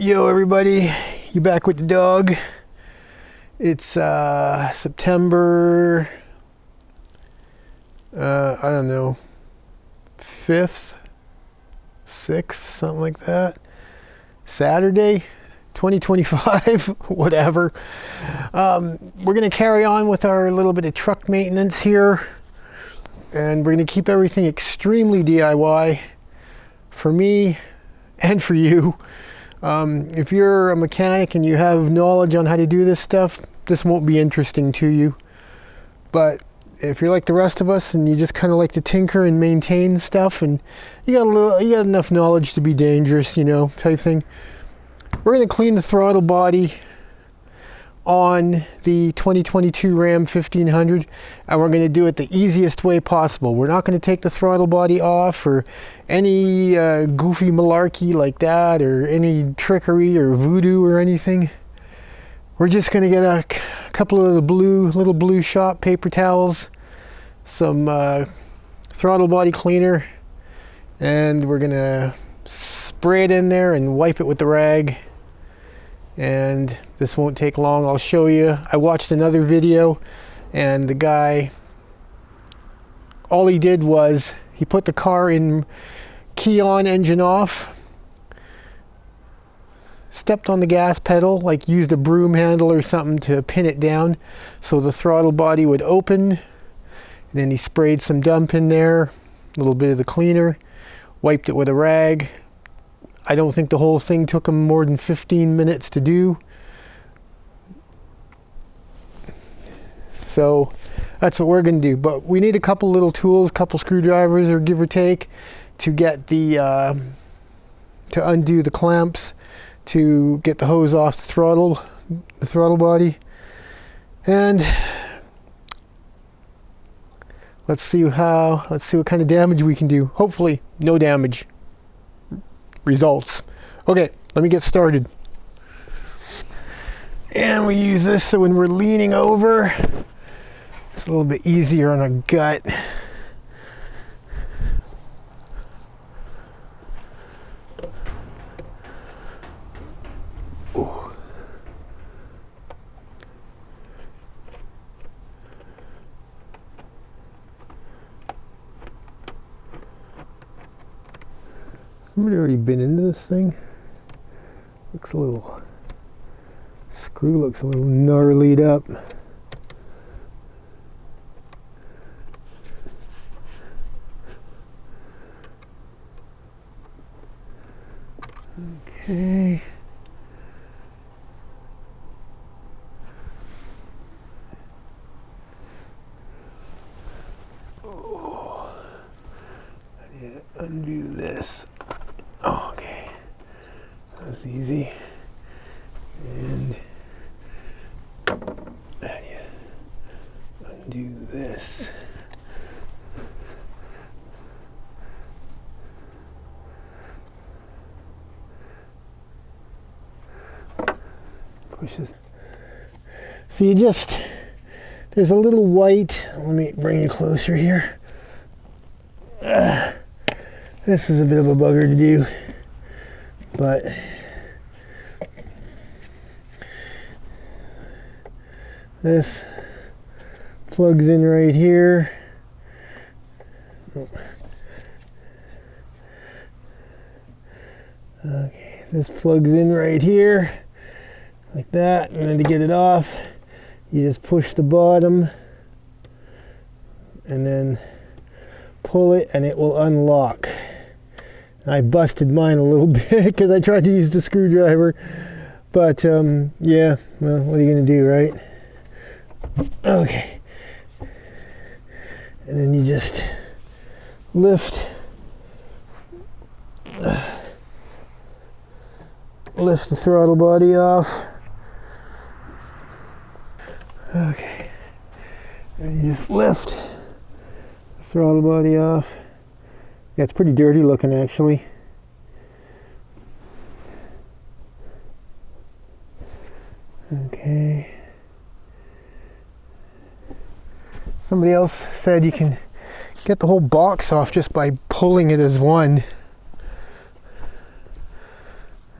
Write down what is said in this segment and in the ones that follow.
Yo everybody, you back with the dog. It's September, I don't know, 5th, 6th, something like that. Saturday, 2025, whatever. We're going to carry on with our little bit of truck maintenance here. And we're going to keep everything extremely DIY for me and for you. If you're a mechanic and you have knowledge on how to do this stuff, this won't be interesting to you. But if you're like the rest of us and you just kind of like to tinker and maintain stuff, and you got enough knowledge to be dangerous, you know, type thing, we're going to clean the throttle body on the 2022 Ram 1500, and we're going to do it the easiest way possible. We're not going to take the throttle body off or any goofy malarkey like that, or any trickery or voodoo or anything. We're just going to get a couple of the little blue shop paper towels, some throttle body cleaner, and we're going to spray it in there and wipe it with the rag. And this won't take long. I'll show you. I watched another video, and the guy, all he did was he put the car in key on, engine off, stepped on the gas pedal, like used a broom handle or something to pin it down so the throttle body would open, and then he sprayed some dump in there, a little bit of the cleaner, wiped it with a rag. I don't think the whole thing took him more than 15 minutes to do. So that's what we're going to do. But we need a couple little tools, couple screwdrivers or give or take, to get the to undo the clamps, to get the hose off the throttle body. And let's see what kind of damage we can do. Hopefully no damage results. Okay, let me get started. And we use this so when we're leaning over, it's a little bit easier on a gut. Ooh. Somebody already been into this thing. Looks a little, screw looks a little gnarlied up. Okay. Oh, yeah, undo this. Okay, that was easy. And undo this. Push this. So you just, there's a little white, let me bring you closer here. This is a bit of a bugger to do, but this plugs in right here. Okay, this plugs in right here, like that, and then to get it off, you just push the bottom and then pull it and it will unlock. I busted mine a little bit because I tried to use the screwdriver, but yeah, well, what are you gonna do, right? Okay, and then you just lift the throttle body off. Okay, and you just lift the throttle body off. Yeah, it's pretty dirty looking actually. Okay. Somebody else said you can get the whole box off just by pulling it as one.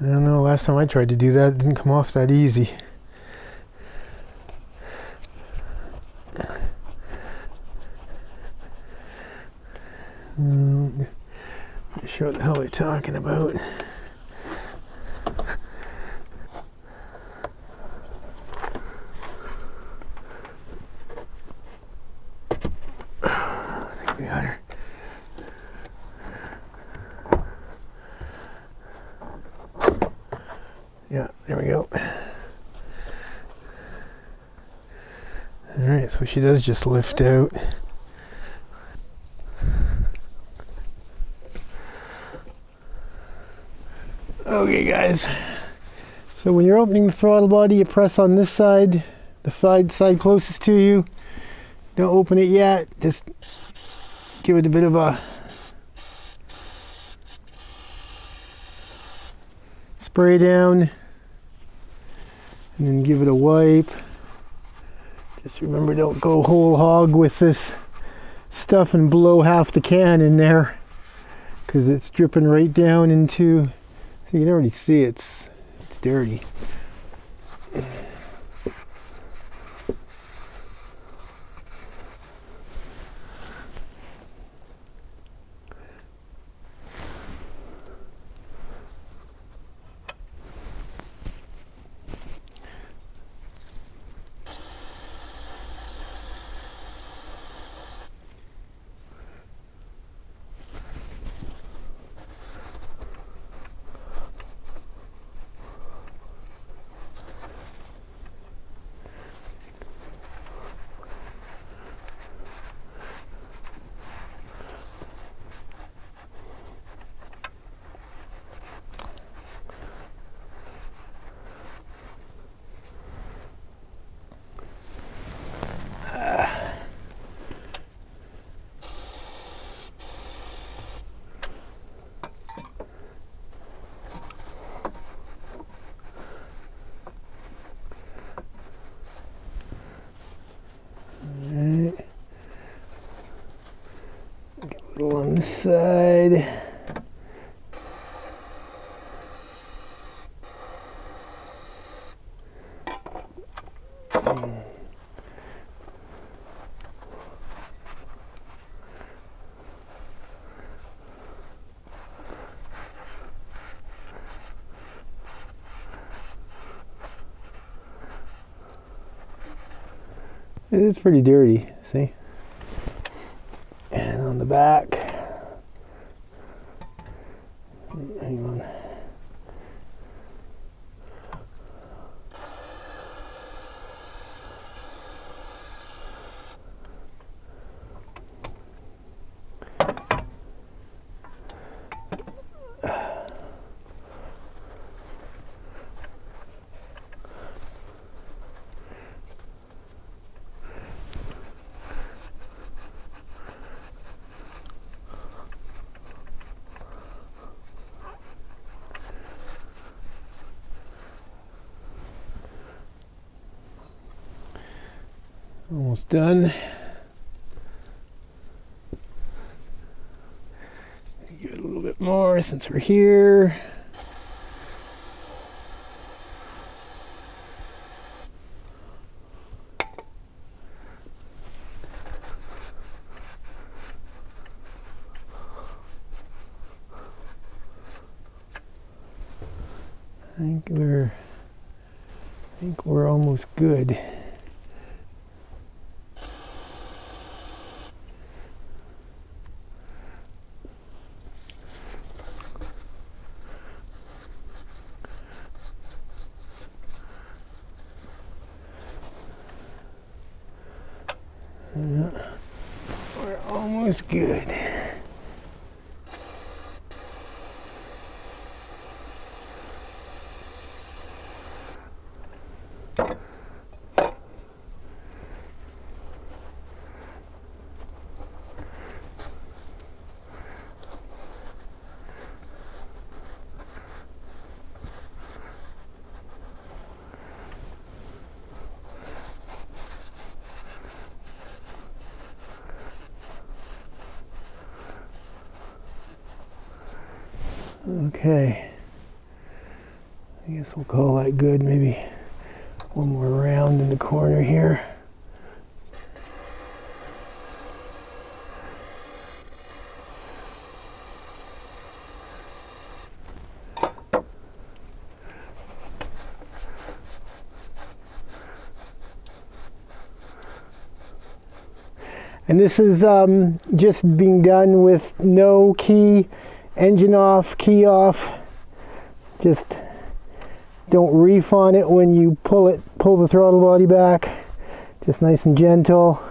I don't know, last time I tried to do that, it didn't come off that easy. Not sure what the hell they're talking about. I think we got her. Yeah, there we go. Alright, so she does just lift out. Okay guys, so when you're opening the throttle body, you press on this side, the side closest to you. Don't open it yet, just give it a bit of a spray down and then give it a wipe. Just remember, don't go whole hog with this stuff and blow half the can in there, because it's dripping right down into, so you can already see it's dirty. Alright. Get a little on this side. It is pretty dirty, see? And on the back, hang on. Almost done. Give it a little bit more since we're here. I think we're almost good. We're almost good. Okay. I guess we'll call that good. Maybe one more round in the corner here. And this is just being done with no key, engine off, key off. Just don't reef on it when you pull the throttle body back. Just nice and gentle.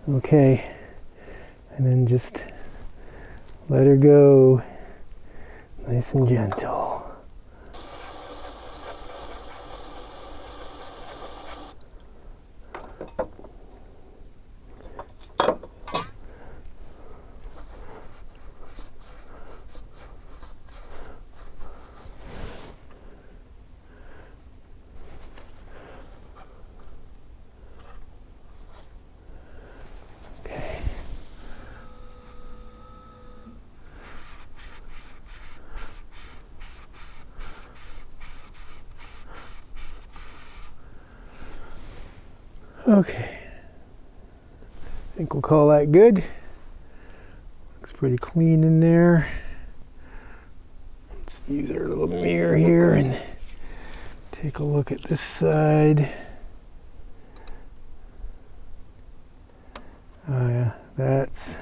Okay, and then just let her go, nice and gentle. Okay, I think we'll call that good. Looks pretty clean in there. Let's use our little mirror here and take a look at this side. Oh yeah, that's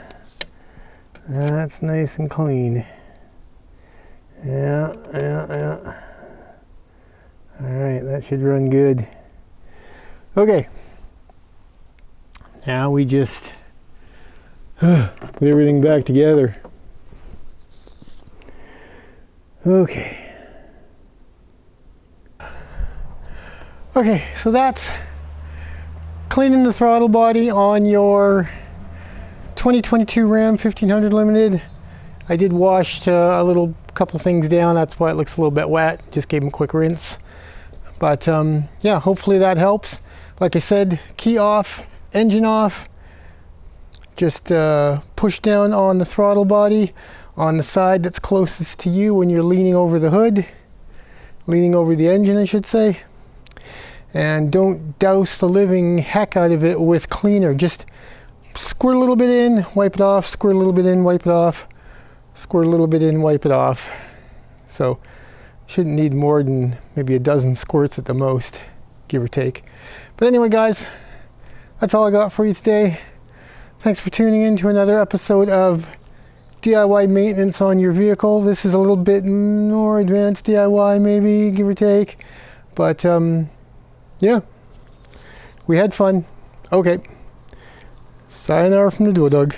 nice and clean. Yeah. All right, that should run good. Okay. Now we just put everything back together. Okay. Okay, so that's cleaning the throttle body on your 2022 Ram 1500 Limited. I did wash a couple things down. That's why it looks a little bit wet. Just gave them a quick rinse. But yeah, hopefully that helps. Like I said, key off, engine off, just push down on the throttle body on the side that's closest to you when you're leaning over the hood, leaning over the engine I should say, and don't douse the living heck out of it with cleaner. Just squirt a little bit in, wipe it off, squirt a little bit in, wipe it off, squirt a little bit in, wipe it off. So shouldn't need more than maybe a dozen squirts at the most, give or take. But anyway guys, that's all I got for you today. Thanks for tuning in to another episode of DIY maintenance on your vehicle. This is a little bit more advanced DIY maybe, give or take. But yeah, we had fun. Okay. Sayonara from the Dual Dog.